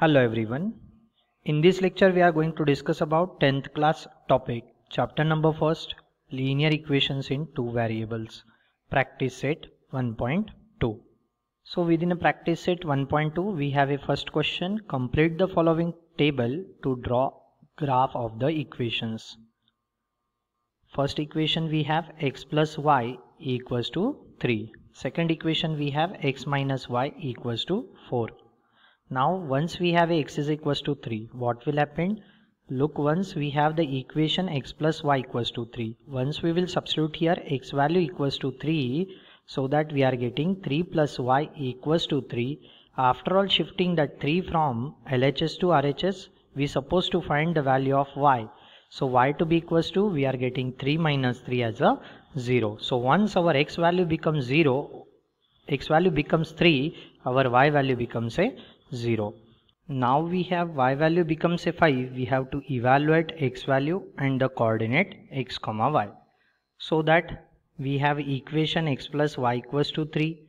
Hello everyone. In this lecture we are going to discuss about 10th class topic, chapter number 1st, linear equations in two variables, practice set 1.2. So within a practice set 1.2 we have a first question, complete the following table to draw graph of the equations. First equation we have x plus y equals to 3. Second equation we have x minus y equals to 4. Now once we have x is equals to 3, what will happen? Look, once we have the equation x plus y equals to 3. Once we will substitute here x value equals to 3, so that we are getting 3 plus y equals to 3. After all, shifting that 3 from LHS to RHS, we supposed to find the value of y. So y to be equals to, we are getting 3 minus 3 as a 0. So once our x value becomes 0, x value becomes 3, our y value becomes a 0. Now we have y value becomes a 5, we have to evaluate x value and the coordinate x comma y. So that we have equation x plus y equals to 3,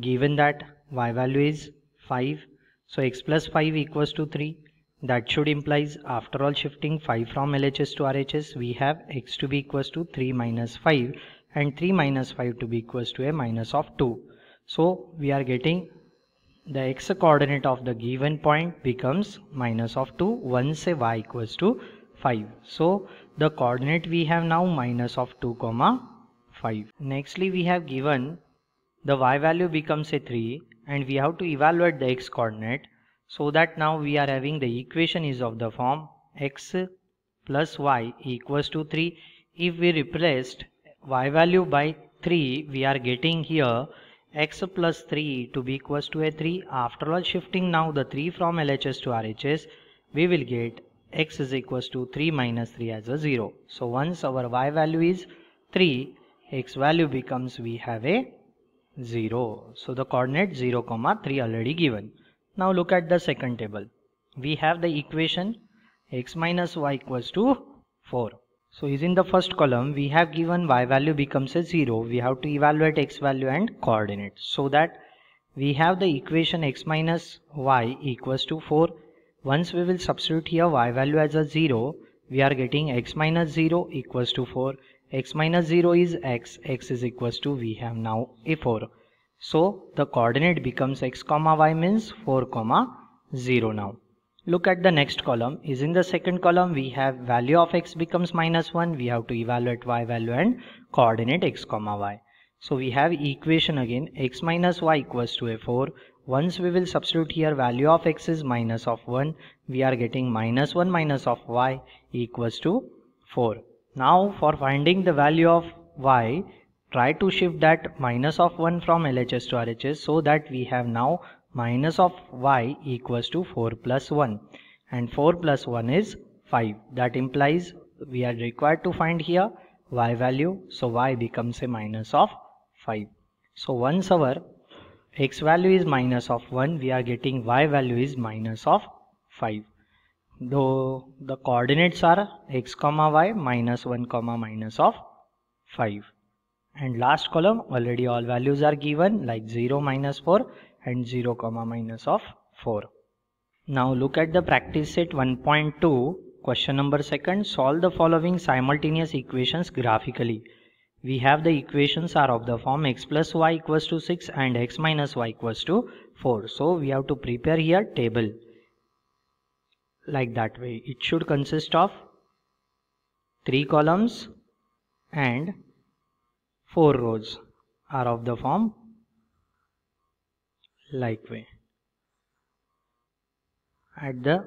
given that y value is 5, so x plus 5 equals to 3. That should implies, after all shifting 5 from LHS to RHS, we have x to be equals to 3 minus 5 and 3 minus 5 to be equals to a minus of 2. So we are getting the x coordinate of the given point becomes minus of 2 once a y equals to 5. So the coordinate we have now minus of 2 comma 5. Nextly we have given the y value becomes a 3 and we have to evaluate the x coordinate. So that now we are having the equation is of the form x plus y equals to 3. If we replaced y value by 3, we are getting here x plus 3 to be equals to a 3. After all shifting now the 3 from LHS to RHS, we will get x is equals to 3 minus 3 as a 0. So once our y value is 3, x value becomes, we have a 0. So the coordinate 0 comma 3 already given. Now look at the second table. We have the equation x minus y equals to 4. So is in the first column we have given y value becomes a 0. We have to evaluate x value and coordinate. So that we have the equation x minus y equals to 4. Once we will substitute here y value as a 0, we are getting x minus 0 equals to 4. X minus 0 is x is equals to, we have now a 4. So the coordinate becomes x comma y means 4 comma 0 now. Look at the next column. Is in the second column we have value of x becomes minus 1. We have to evaluate y value and coordinate x comma y. So we have equation again x minus y equals to a 4. Once we will substitute here value of x is minus of 1. We are getting minus 1 minus of y equals to 4. Now for finding the value of y, try to shift that minus of 1 from LHS to RHS, so that we have now minus of y equals to 4 plus 1, and 4 plus 1 is 5. That implies we are required to find here y value, so y becomes a minus of 5. So once our x value is minus of 1, we are getting y value is minus of 5. Though the coordinates are x comma y minus 1 comma minus of 5. And last column already all values are given like 0 minus 4 and 0 comma minus of 4. Now look at the practice set 1.2, question number 2. Solve the following simultaneous equations graphically. We have the equations are of the form x plus y equals to 6 and x minus y equals to 4. So we have to prepare here table like that way. It should consist of 3 columns and 4 rows are of the form like way. At the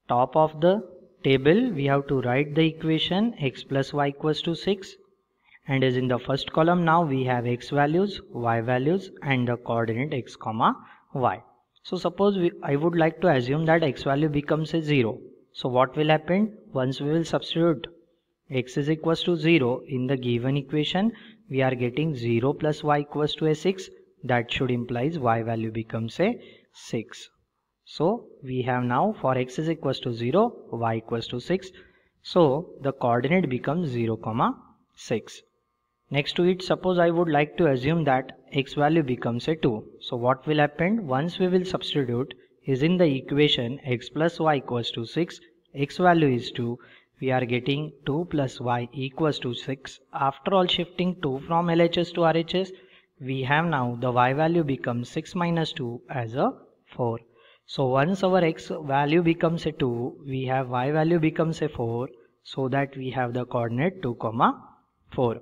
top of the table we have to write the equation x plus y equals to 6, and as in the first column now we have x values, y values and the coordinate x comma y. So suppose I would like to assume that x value becomes a 0. So what will happen? Once we will substitute x is equals to 0 in the given equation, we are getting 0 plus y equals to a 6. That should implies y value becomes a 6. So we have now for x is equals to 0, y equals to 6. So the coordinate becomes 0 comma 6. Next to it, suppose I would like to assume that x value becomes a 2. So what will happen? Once we will substitute is in the equation x plus y equals to 6, x value is 2, we are getting 2 plus y equals to 6. After all shifting 2 from LHS to RHS, we have now the y value becomes 6 minus 2 as a 4. So once our x value becomes a 2, we have y value becomes a 4, so that we have the coordinate 2, 4.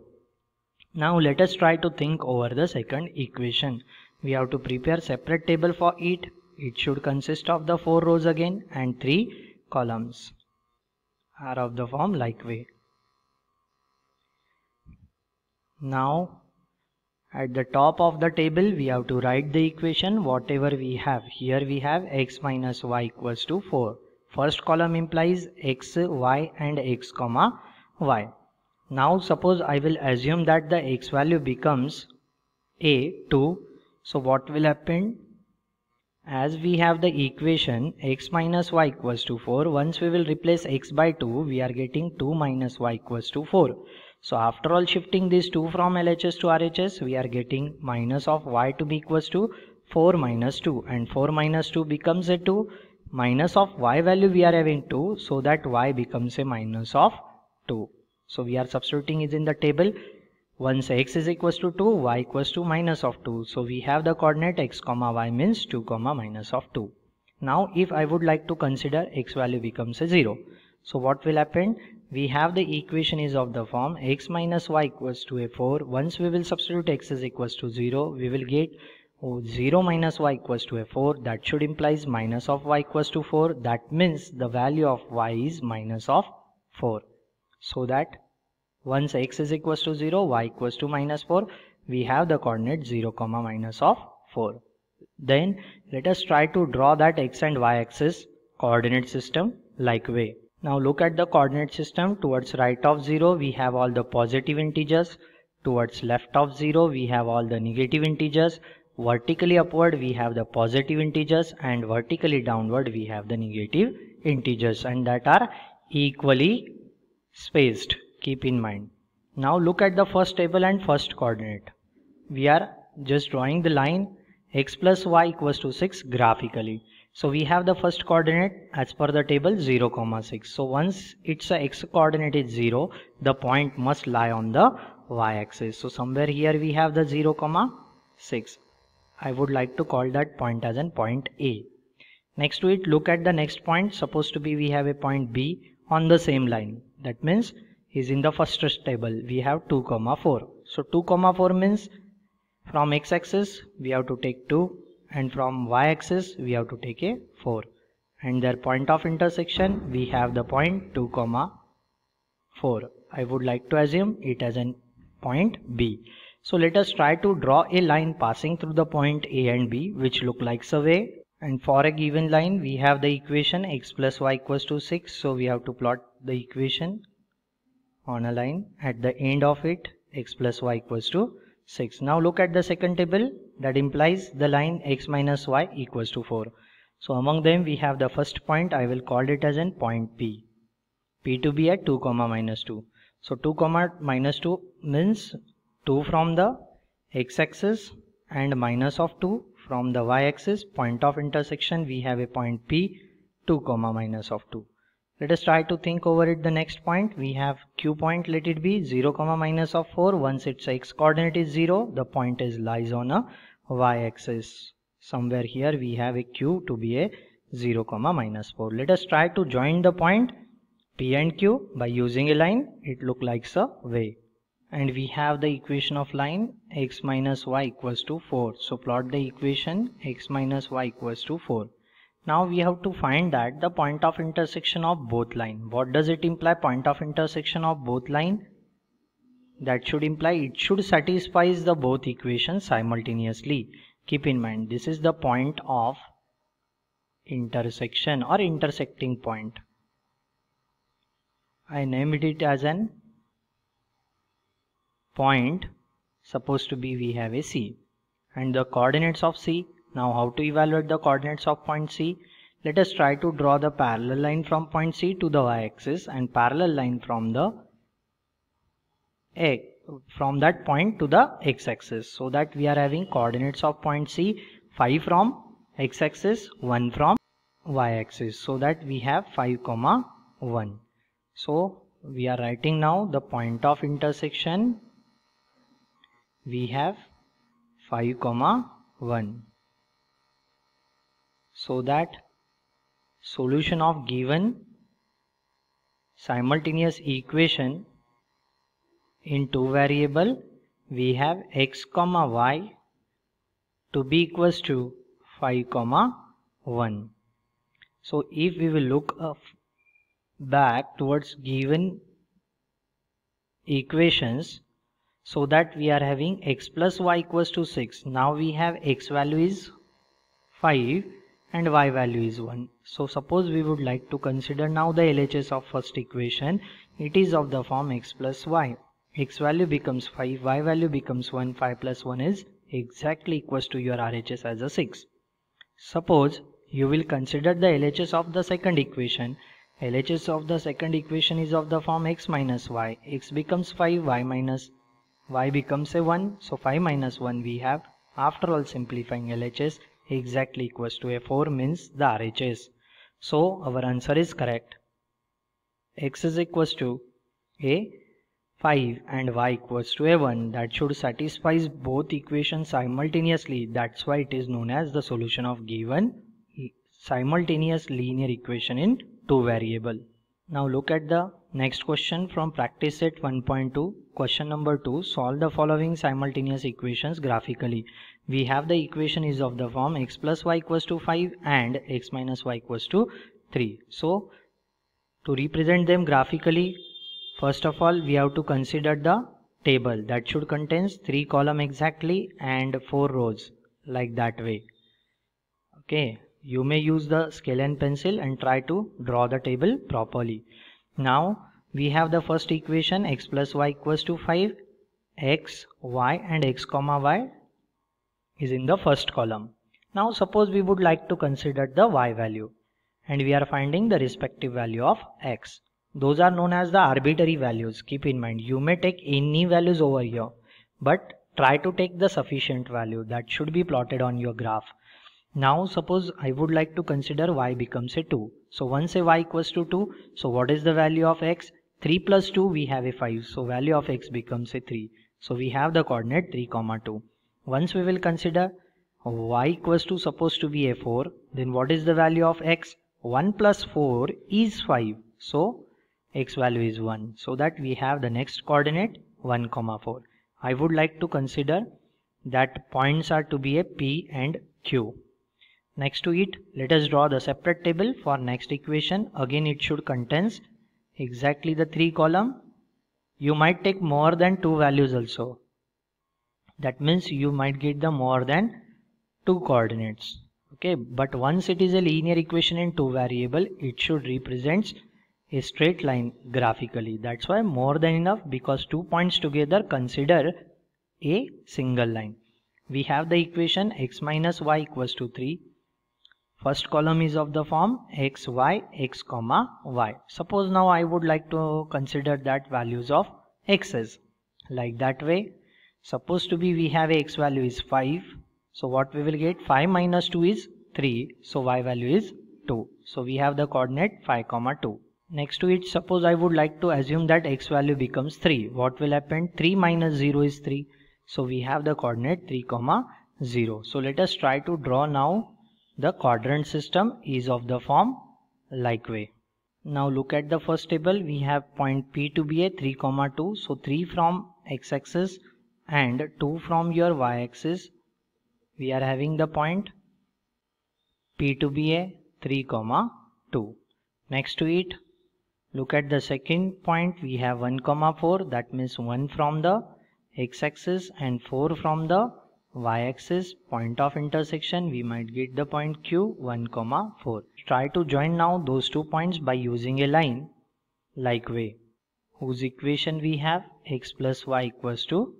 Now let us try to think over the second equation. We have to prepare separate table for it. It should consist of the 4 rows again and 3 columns are of the form like way. Now at the top of the table we have to write the equation whatever we have. Here we have x minus y equals to 4. First column implies x, y and x comma y. Now suppose I will assume that the x value becomes a 2. So what will happen? As we have the equation x minus y equals to 4, once we will replace x by 2, we are getting 2 minus y equals to 4. So after all shifting these 2 from LHS to RHS, we are getting minus of y to be equals to 4 minus 2, and 4 minus 2 becomes a 2. Minus of y value we are having 2, so that y becomes a minus of 2. So we are substituting it in the table. Once x is equals to 2, y equals to minus of 2. So we have the coordinate x comma y means 2 comma minus of 2. Now if I would like to consider x value becomes a 0. So what will happen? We have the equation is of the form x minus y equals to a 4. Once we will substitute x is equals to 0, we will get 0 minus y equals to a 4. That should implies minus of y equals to 4. That means the value of y is minus of 4. So that once x is equals to 0, y equals to minus 4, we have the coordinate 0 comma minus of 4. Then let us try to draw that x and y axis coordinate system like way. Now look at the coordinate system. Towards right of 0 we have all the positive integers. Towards left of 0 we have all the negative integers. Vertically upward we have the positive integers, and vertically downward we have the negative integers, and that are equally spaced. Keep in mind. Now look at the first table and first coordinate. We are just drawing the line x plus y equals to 6 graphically. So we have the first coordinate as per the table 0, 6. So once its x coordinate is 0, the point must lie on the y axis. So somewhere here we have the 0, 6. I would like to call that point as an point A. Next to it, look at the next point. Supposed to be we have a point B on the same line. That means is in the first table we have 2, 4. So 2, 4 means from x axis we have to take 2, and from y axis we have to take a 4, and their point of intersection we have the point 2, 4. I would like to assume it as an point B. So let us try to draw a line passing through the point A and B which look like a way. And for a given line we have the equation x plus y equals to 6. So we have to plot the equation on a line. At the end of it x plus y equals to 6. Now look at the second table. That implies the line x minus y equals to 4. So among them we have the first point. I will call it as an point P. P to be at 2, minus 2. So 2, minus 2 means 2 from the x-axis and minus of 2 from the y-axis. Point of intersection we have a point P, 2, minus of 2. Let us try to think over it. The next point we have Q point. Let it be 0, minus of 4. Once its x coordinate is 0, the point lies on a y-axis. Somewhere here we have a Q to be a 0, minus 4. Let us try to join the point P and Q by using a line. It look like a way. And we have the equation of line x minus y equals to 4. So plot the equation x minus y equals to 4. Now we have to find that the point of intersection of both line. What does it imply? Point of intersection of both line. That should imply it should satisfy the both equations simultaneously. Keep in mind this is the point of intersection or intersecting point. I named it as an point. Supposed to be we have a C and the coordinates of C. Now how to evaluate the coordinates of point C? Let us try to draw the parallel line from point C to the y-axis and parallel line from the that point to the x-axis, so that we are having coordinates of point C 5 from x-axis, 1 from y-axis, so that we have 5 comma 1. So we are writing now the point of intersection. We have 5 comma 1, so that solution of given simultaneous equation in two variable, we have x comma y to be equals to 5 comma 1. So if we will look back towards given equations, so that we are having x plus y equals to 6. Now we have x value is 5 and y value is 1. So suppose we would like to consider now the LHS of first equation. It is of the form x plus y. X value becomes 5, y value becomes 1, 5 plus 1 is exactly equals to your RHS as a 6. Suppose you will consider the LHS of the second equation. LHS of the second equation is of the form x minus y. X becomes 5, y becomes a 1. So 5 minus 1 we have. After all simplifying, LHS exactly equals to a 4 means the RHS. So our answer is correct. X is equals to a 5 and y equals to a 1. That should satisfy both equations simultaneously. That's why it is known as the solution of given simultaneous linear equation in two variable. Now look at the next question from practice set 1.2. Question number 2. Solve the following simultaneous equations graphically. We have the equation is of the form x plus y equals to 5 and x minus y equals to 3. So to represent them graphically, first of all we have to consider the table that should contains 3 columns exactly and 4 rows, like that way. Okay, you may use the scale and pencil and try to draw the table properly. Now we have the first equation x plus y equals to 5. X, y and x comma y is in the first column. Now suppose we would like to consider the y value and we are finding the respective value of x. Those are known as the arbitrary values. Keep in mind, you may take any values over here, but try to take the sufficient value that should be plotted on your graph. Now suppose I would like to consider y becomes a 2. So once a y equals to 2, so what is the value of x? 3 plus 2 we have a 5. So value of x becomes a 3. So we have the coordinate 3 comma 2. Once we will consider y equals to supposed to be a 4, then what is the value of x? 1 plus 4 is 5. So x value is 1. So that we have the next coordinate 1 comma 4. I would like to consider that points are to be a p and q. Next to it, let us draw the separate table for next equation. Again it should contains exactly the 3 column. You might take more than 2 values also. That means you might get the more than 2 coordinates. Okay, but once it is a linear equation in 2 variable, it should represent a straight line graphically. That's why more than enough, because 2 points together consider a single line. We have the equation x minus y equals to 3. First column is of the form x, y, x comma y. Suppose now I would like to consider that values of x's, like that way. Suppose to be we have x value is 5. So what we will get? 5 minus 2 is 3. So y value is 2. So we have the coordinate 5 comma 2. Next to it, suppose I would like to assume that x value becomes 3. What will happen? 3 minus 0 is 3. So we have the coordinate 3 comma 0. So let us try to draw now. The quadrant system is of the form like way. Now look at the first table. We have point P to be a 3 comma 2. So 3 from x-axis and 2 from your y-axis. We are having the point P to be a 3 comma 2. Next to it, look at the second point. We have 1 comma 4. That means 1 from the x-axis and 4 from the y-axis. Point of intersection, we might get the point Q 1 comma 4. Try to join now those 2 points by using a line like way, whose equation we have x plus y equals to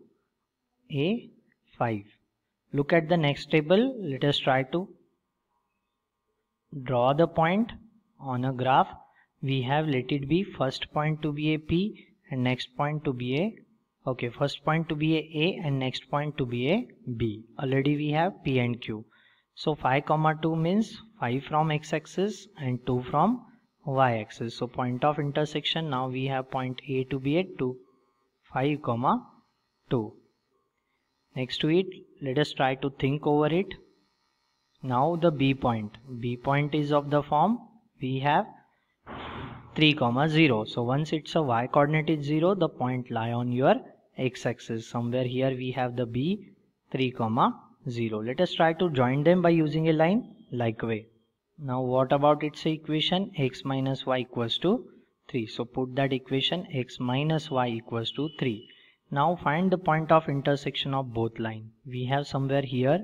a 5. Look at the next table. Let us try to draw the point on a graph. We have, let it be, first point to be a P and next point to be a first point to be a and next point to be a B. Already we have P and Q. So 5 comma 2 means 5 from x-axis and 2 from y-axis. So point of intersection, now we have point A to be at 2, 5, 2. Next to it, let us try to think over it. Now the B point is of the form, we have 3, 0. So once it's a y coordinate is 0, the point lie on your x-axis. Somewhere here we have the B 3, 0. Let us try to join them by using a line like way. Now what about its equation? X minus y equals to 3. So put that equation, x minus y equals to 3. Now find the point of intersection of both line. We have somewhere here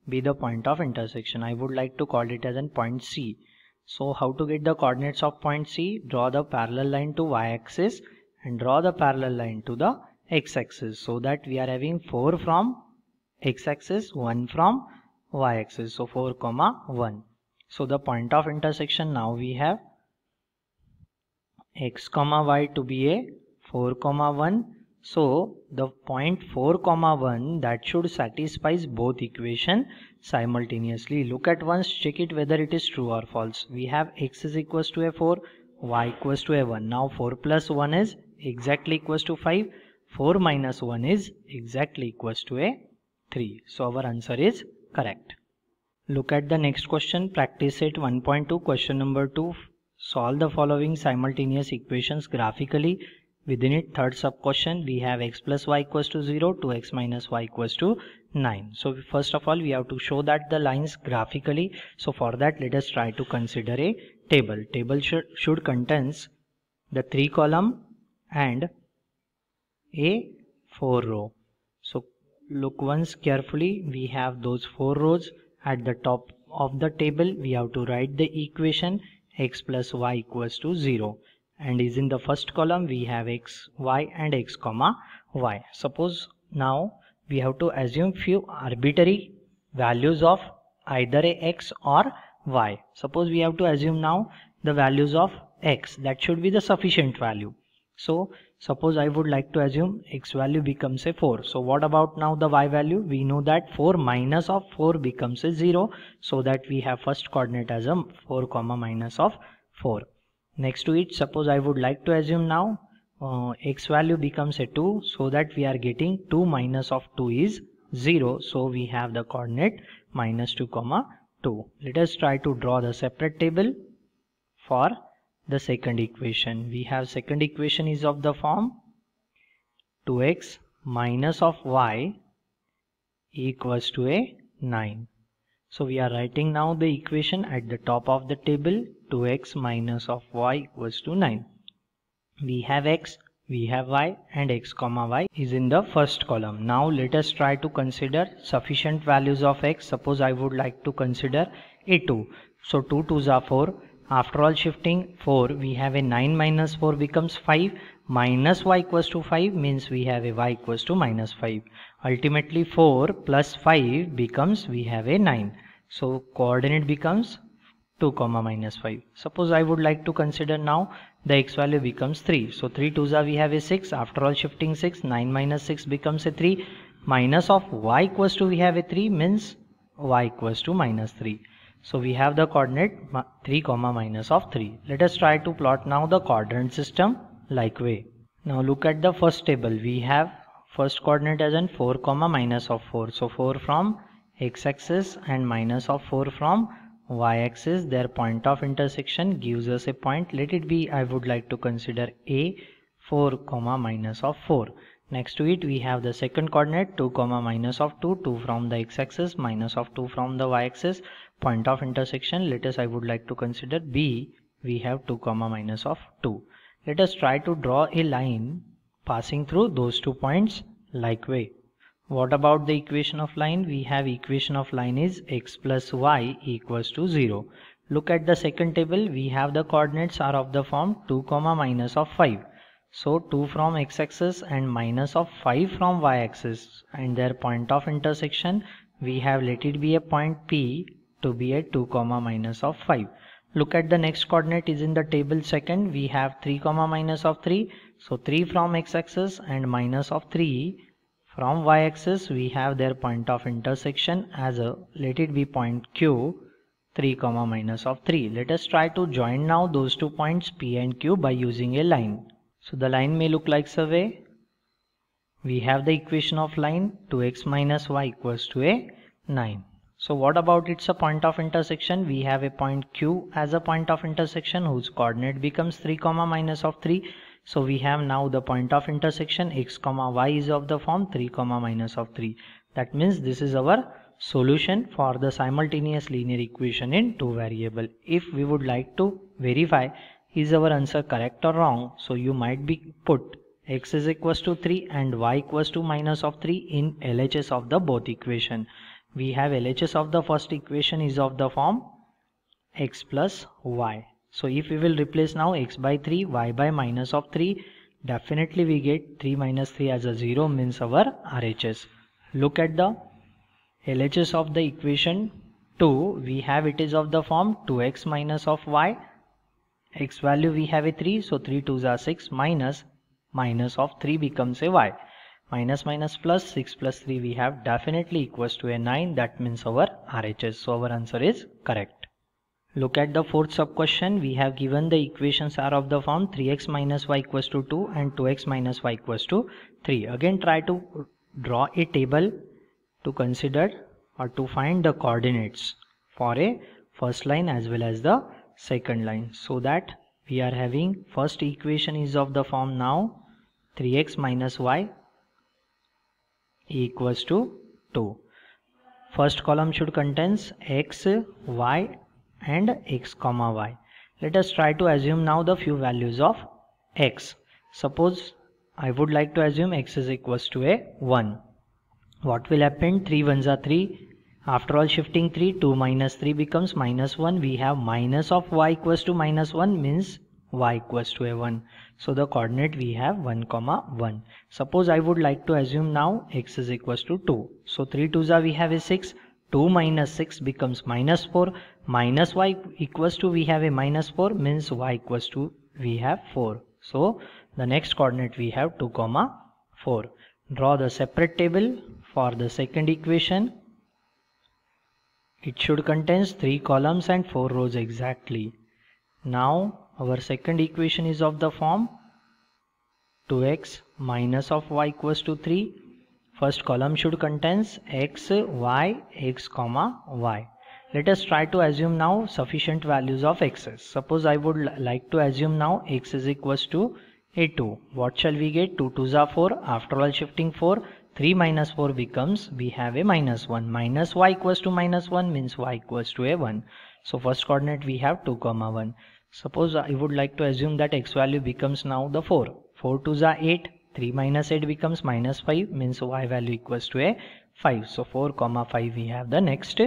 be the point of intersection. I would like to call it as a point C. So how to get the coordinates of point C? Draw the parallel line to y-axis and draw the parallel line to the x-axis, so that we are having 4 from x-axis, 1 from y-axis. So 4, 1. So the point of intersection, now we have x, y to be a 4, 1. So the point 4, 1, that should satisfy both equation simultaneously. Look at once, check it whether it is true or false. We have x is equals to a 4, y equals to a 1. Now 4 plus 1 is exactly equals to 5. 4 minus 1 is exactly equals to a 3. So our answer is correct. Look at the next question, practice set 1.2, question number 2. Solve the following simultaneous equations graphically. Within it, third sub question, we have x plus y equals to 0, 2x minus y equals to 9. So first of all, we have to show that the lines graphically. So for that, let us try to consider a table. Table should contains the 3 column and a 4 row. So look once carefully, we have those 4 rows. At the top of the table, we have to write the equation x plus y equals to 0. And is in the first column we have x, y and x, y. Suppose now we have to assume few arbitrary values of either a x or y. Suppose we have to assume now the values of x, that should be the sufficient value. So suppose I would like to assume x value becomes a 4. So what about now the y value? We know that 4 minus of 4 becomes a 0. So that we have first coordinate as a 4, minus of 4. Next to it, suppose I would like to assume now x value becomes a 2, so that we are getting 2 minus of 2 is 0. So we have the coordinate minus 2, 2. Let us try to draw the separate table for the second equation. We have second equation is of the form 2x minus of y equals to a 9. So we are writing now the equation at the top of the table, 2x minus of y equals to 9. We have x, we have y, and x, y is in the first column. Now let us try to consider sufficient values of x. Suppose I would like to consider a 2. So 2 2s are 4. After all shifting 4, we have a 9 minus 4 becomes 5. Minus y equals to 5 means we have a y equals to minus 5. Ultimately 4 plus 5 becomes we have a 9. So coordinate becomes 2, minus 5. Suppose I would like to consider now the x value becomes 3. So 3 2s are we have a 6. After all shifting 6, 9 minus 6 becomes a 3. Minus of y equals to we have a 3 means y equals to minus 3. So we have the coordinate 3, minus of 3. Let us try to plot now the coordinate system like way. Now look at the first table. We have first coordinate as in 4, minus of 4. So 4 from x-axis and minus of 4 from y-axis. Their point of intersection gives us a point. Let it be, I would like to consider a 4, minus of 4. Next to it we have the second coordinate 2, minus of 2. 2 from the x-axis, minus of 2 from the y-axis. Point of intersection, let us I would like to consider b. We have 2, minus of 2. Let us try to draw a line passing through those 2 points like way. What about the equation of line? We have equation of line is x plus y equals to 0. Look at the second table. We have the coordinates are of the form 2, minus of 5. So 2 from x-axis and minus of 5 from y-axis, and their point of intersection we have let it be a point P to be a 2, minus of 5. Look at the next coordinate is in the table second. We have 3, minus of 3. So 3 from x-axis and minus of 3 from y-axis. We have their point of intersection as a let it be point Q. 3 comma minus of 3. Let us try to join now those 2 points P and Q by using a line. So the line may look like so way. We have the equation of line 2x minus y equals to a 9. So what about its a point of intersection? We have a point Q as a point of intersection whose coordinate becomes 3 comma minus of 3. So we have now the point of intersection x comma y is of the form 3 comma minus of 3. That means this is our solution for the simultaneous linear equation in two variable. If we would like to verify is our answer correct or wrong, so you might be put x is equals to 3 and y equals to minus of 3 in LHS of the both equation. We have LHS of the first equation is of the form x plus y. So if we will replace now x by 3, y by minus of 3, definitely we get 3 minus 3 as a 0 means our RHS. Look at the LHS of the equation 2, we have it is of the form 2x minus of y. X value we have a 3, so 3 2s are 6 minus of 3 becomes a y. Minus minus plus 6 plus 3 we have definitely equals to a 9. That means our RHS. So our answer is correct. Look at the fourth sub question. We have given the equations are of the form 3x minus y equals to 2 and 2x minus y equals to 3. Again try to draw a table to consider or to find the coordinates for a first line as well as the second line. So that we are having first equation is of the form now 3x minus y equals to 2. First column should contains x, y and x comma y. Let us try to assume now the few values of x. Suppose I would like to assume x is equals to a 1. What will happen? 3 1s are 3. After all shifting 3, 2 minus 3 becomes minus 1. We have minus of y equals to minus 1 means y equals to a 1. So the coordinate we have 1 comma 1. Suppose I would like to assume now x is equals to 2. So 3 2s are we have a 6. 2 minus 6 becomes minus 4. Minus y equals to we have a minus 4 means y equals to we have 4. So the next coordinate we have 2 comma 4. Draw the separate table for the second equation. It should contains 3 columns and 4 rows exactly. Now our second equation is of the form 2x minus of y equals to 3. First column should contains x, y, x comma y. Let us try to assume now sufficient values of x's. Suppose I would like to assume now x is equals to a 2. What shall we get? 2 2s are 4. After all shifting 4, 3 minus 4 becomes we have a minus 1. Minus y equals to minus 1 means y equals to a 1. So first coordinate we have 2 comma 1. Suppose I would like to assume that x value becomes now the 4. 4 2s are 8. 3 minus 8 becomes minus 5 means y value equals to a 5. So 4 comma 5 we have the next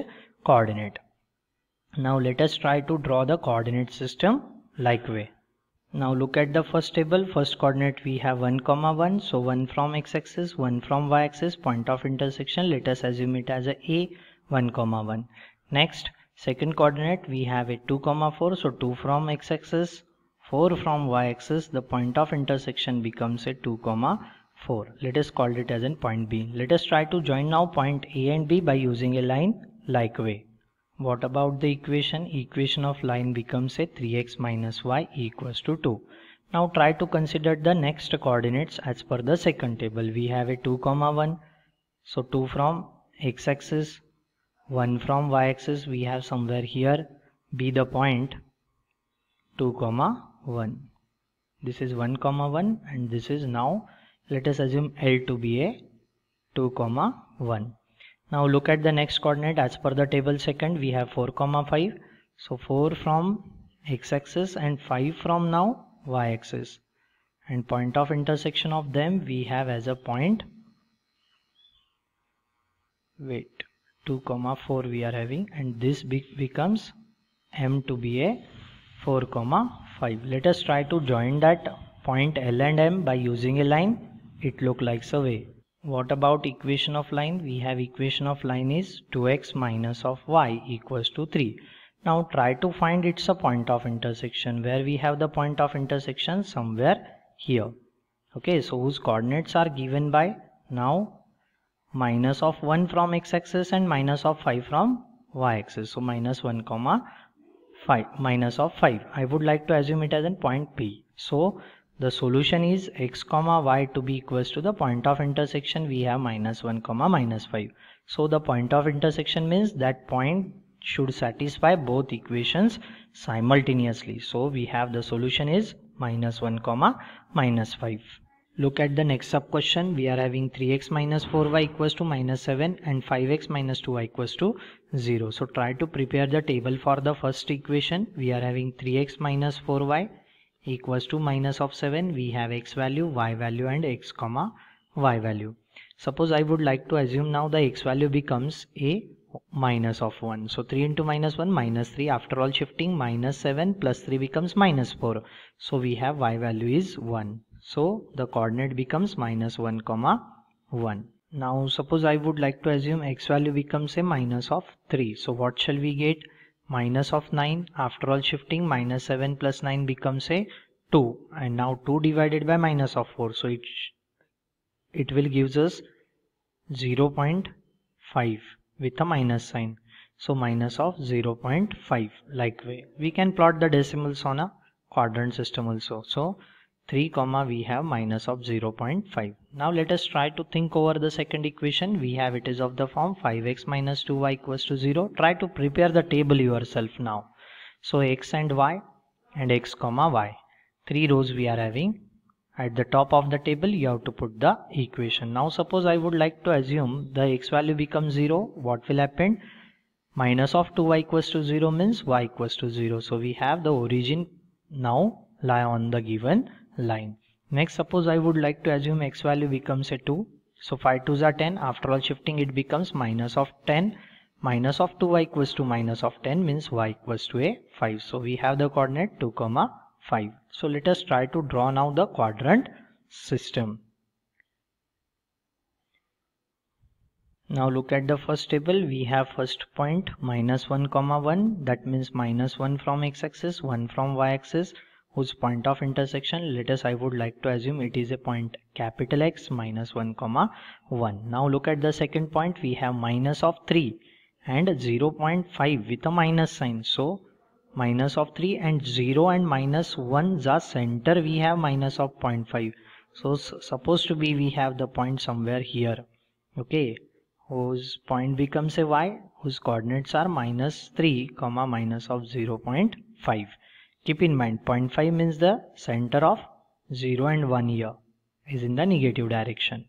coordinate. Now let us try to draw the coordinate system like way. Now look at the first table. First coordinate we have 1 comma 1. So 1 from x-axis, 1 from y-axis, point of intersection. Let us assume it as a 1 comma 1. Next second coordinate we have a 2 comma 4. So 2 from x-axis, 4 from y-axis. The point of intersection becomes a 2 comma 4. Let us call it as in point B. Let us try to join now point A and B by using a line like way. What about the equation? Equation of line becomes a 3x minus y equals to 2. Now try to consider the next coordinates as per the second table. We have a 2 comma 1. So 2 from x-axis, 1 from y-axis. We have somewhere here be the point 2 comma 1. This is 1 comma 1 and this is now let us assume L to be a 2 comma 1. Now look at the next coordinate as per the table second. We have 4 comma 5. So 4 from x-axis and 5 from now y-axis. And point of intersection of them we have as a point 2 comma 4 we are having, and this becomes M to be a 4 comma 5. Let us try to join that point L and M by using a line. It look like so way. What about equation of line? We have equation of line is 2x minus of y equals to 3. Now try to find its a point of intersection. Where we have the point of intersection? Somewhere here. Okay, so whose coordinates are given by now minus of 1 from x-axis and minus of 5 from y-axis. So minus 1 comma 5, minus of 5. I would like to assume it as a point P. So the solution is x comma y to be equals to the point of intersection. We have minus 1 comma minus 5. So the point of intersection means that point should satisfy both equations simultaneously. So we have the solution is minus 1 comma minus 5. Look at the next sub question. We are having 3x minus 4y equals to minus 7 and 5x minus 2y equals to 0. So try to prepare the table for the first equation. We are having 3x minus 4y equals to minus of 7. We have x value, y value and x comma y value. Suppose I would like to assume now the x value becomes a minus of 1. So 3 into minus 1 minus 3. After all shifting, minus 7 plus 3 becomes minus 4. So we have y value is 1. So the coordinate becomes minus 1 comma 1. Now suppose I would like to assume x value becomes a minus of 3. So what shall we get? Minus of 9. After all shifting, minus 7 plus 9 becomes a 2. And now 2 divided by minus of 4. So it will gives us 0.5 with a minus sign. So minus of 0.5. Like way we can plot the decimals on a quadrant system also. So 3 comma we have minus of 0.5. Now let us try to think over the second equation. We have it is of the form 5x minus 2y equals to 0. Try to prepare the table yourself now. So x and y and x comma y. 3 rows we are having. At the top of the table you have to put the equation. Now suppose I would like to assume the x value becomes 0. What will happen? Minus of 2y equals to 0 means y equals to 0. So we have the origin now lie on the given line. Next, suppose I would like to assume x value becomes a 2. So 5 2s are 10. After all shifting, it becomes minus of 10. Minus of 2y equals to minus of 10 means y equals to a 5. So we have the coordinate 2 comma 5. So let us try to draw now the quadrant system. Now look at the first table. We have first point minus 1 comma 1. That means minus 1 from x-axis, 1 from y-axis. Whose point of intersection, let us I would like to assume it is a point capital X minus 1 comma 1. Now look at the second point. We have minus of 3 and 0.5 with a minus sign. So minus of 3 and 0 and minus 1 the center we have minus of 0.5. So supposed to be we have the point somewhere here. Okay, whose point becomes a y, whose coordinates are minus 3 comma minus of 0.5. Keep in mind 0.5 means the center of 0 and 1 here is in the negative direction.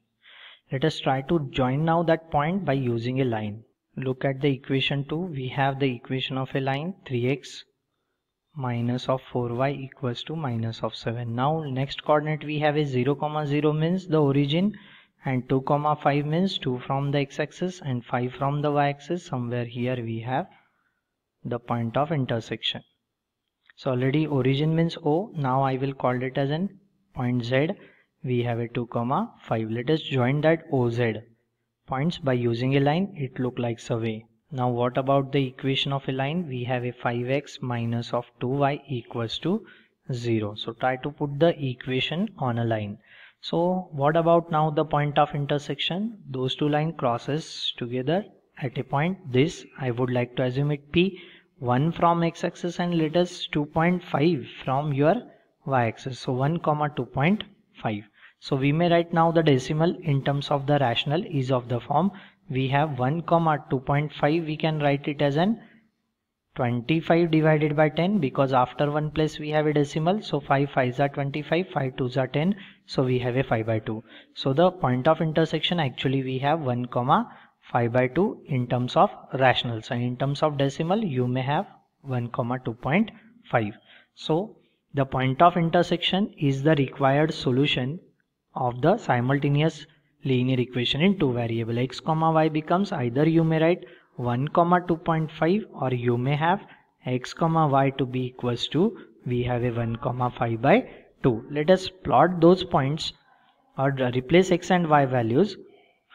Let us try to join now that point by using a line. Look at the equation 2. We have the equation of a line 3x minus of 4y equals to minus of 7. Now next coordinate we have a 0 comma 0 means the origin and 2 comma 5 means 2 from the x-axis and 5 from the y-axis. Somewhere here we have the point of intersection. So already origin means O. Now I will call it as an point Z. We have a 2 comma 5. Let us join that OZ points by using a line. It look like a way. Now what about the equation of a line? We have a 5x minus of 2y equals to 0. So try to put the equation on a line. So what about now the point of intersection? Those two lines crosses together at a point. This I would like to assume it P. 1 from x-axis and let us 2.5 from your y-axis. So 1 comma 2.5. So we may write now the decimal in terms of the rational is of the form. We have 1 comma 2.5. We can write it as an 25 divided by 10 because after one place we have a decimal. So 5 5s are 25, 5 2s are 10. So we have a 5 by 2. So the point of intersection actually we have 1 comma 5 by 2 in terms of rationals, and in terms of decimal you may have 1 comma 2.5. So the point of intersection is the required solution of the simultaneous linear equation in two variable. X comma y becomes either you may write 1 comma 2.5 or you may have x comma y to be equals to we have a 1 comma 5 by 2. Let us plot those points or replace x and y values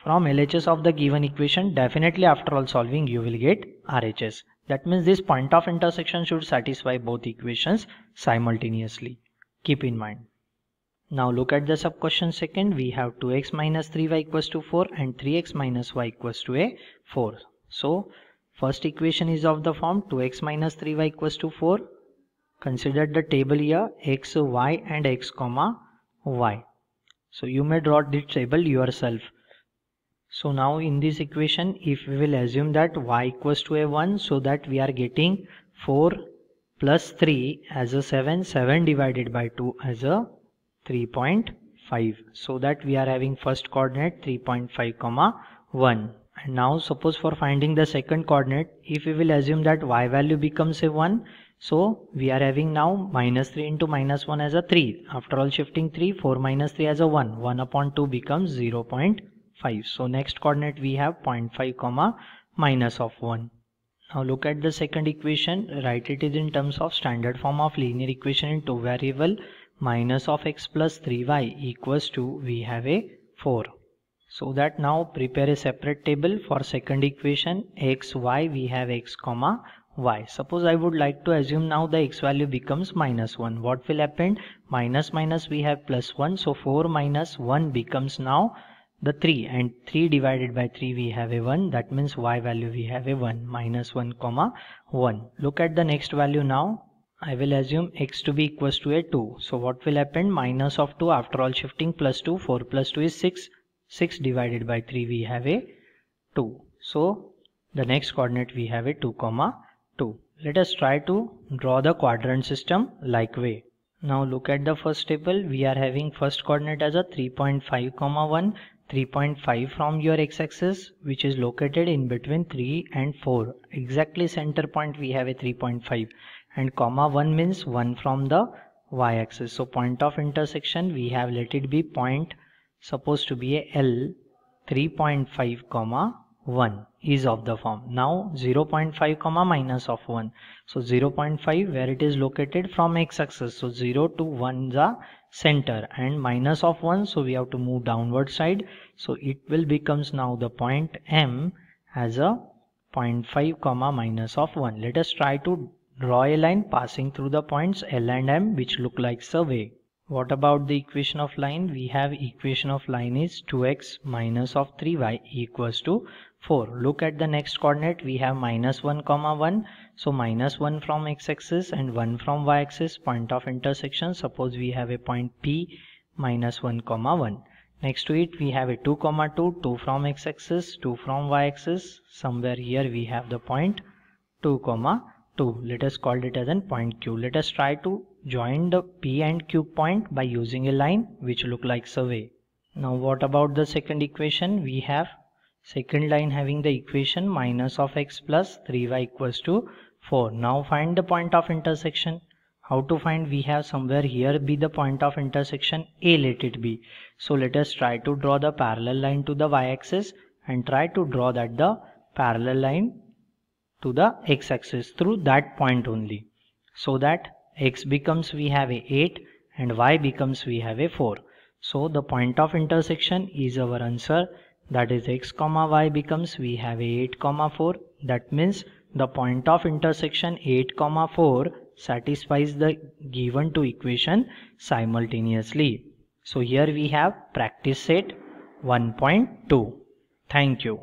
from LHS of the given equation. Definitely after all solving you will get RHS. That means this point of intersection should satisfy both equations simultaneously. Keep in mind. Now look at the sub question second. We have 2x minus 3y equals to 4 and 3x minus y equals to a 4. So First equation is of the form 2x minus 3y equals to 4. Consider the table here x, y and x comma y. So you may draw this table yourself. So now in this equation, if we will assume that y equals to a 1, so that we are getting 4 plus 3 as a 7, 7 divided by 2 as a 3.5. So that we are having first coordinate 3.5 comma 1. And now suppose for finding the second coordinate, if we will assume that y value becomes a 1, so we are having now minus 3 into minus 1 as a 3. After all shifting 3, 4 minus 3 as a 1. 1 upon 2 becomes 0.5. So next coordinate we have 0.5 comma minus of 1. Now look at the second equation. Write it is in terms of standard form of linear equation in two variable. Minus of x plus 3y equals to, we have a 4. So that now prepare a separate table for second equation x, y, we have x comma y. Suppose I would like to assume now the x value becomes minus 1. What will happen? Minus minus we have plus 1. So 4 minus 1 becomes now the 3, and 3 divided by 3 we have a 1. That means y value we have a 1, minus 1 comma 1. Look at the next value now. I will assume x to be equals to a 2. So what will happen? Minus of 2, after all shifting plus 2, 4 plus 2 is 6. 6 divided by 3 we have a 2. So the next coordinate we have a 2 comma 2. Let us try to draw the quadrant system like way. Now look at the first table. We are having first coordinate as a 3.5 comma 1. 3.5 from your x-axis, which is located in between 3 and 4. Exactly center point we have a 3.5, and comma 1 means 1 from the y-axis. So point of intersection we have, let it be point supposed to be a L. 3.5 comma 1 is of the form. Now 0.5 comma minus of 1. So 0.5 where it is located from x-axis. So 0 to 1 the center, and minus of 1, so we have to move downward side. So it will becomes now the point M as a 0.5 comma minus of 1. Let us try to draw a line passing through the points L and M, which look like survey. What about the equation of line? We have equation of line is 2x minus of 3y equals to 4. Look at the next coordinate. We have minus 1 comma 1. So minus 1 from x-axis and 1 from y-axis. Point of intersection. Suppose we have a point P, minus 1 comma 1. Next to it we have a 2 comma 2. 2 from x-axis, 2 from y-axis. Somewhere here we have the point 2 comma 2. Let us call it as a point Q. Let us try to join the P and Q point by using a line which look like survey. Now what about the second equation? We have second line having the equation minus of x plus 3y equals to 4. Now find the point of intersection. How to find? We have somewhere here be the point of intersection A, let it be. So let us try to draw the parallel line to the y-axis and try to draw that the parallel line to the x-axis through that point only. So that x becomes we have a 8 and y becomes we have a 4. So the point of intersection is our answer, that is x comma y becomes we have a 8 comma 4. That means the point of intersection 8 comma 4 satisfies the given two equation simultaneously. So here we have practice set 1.2. Thank you.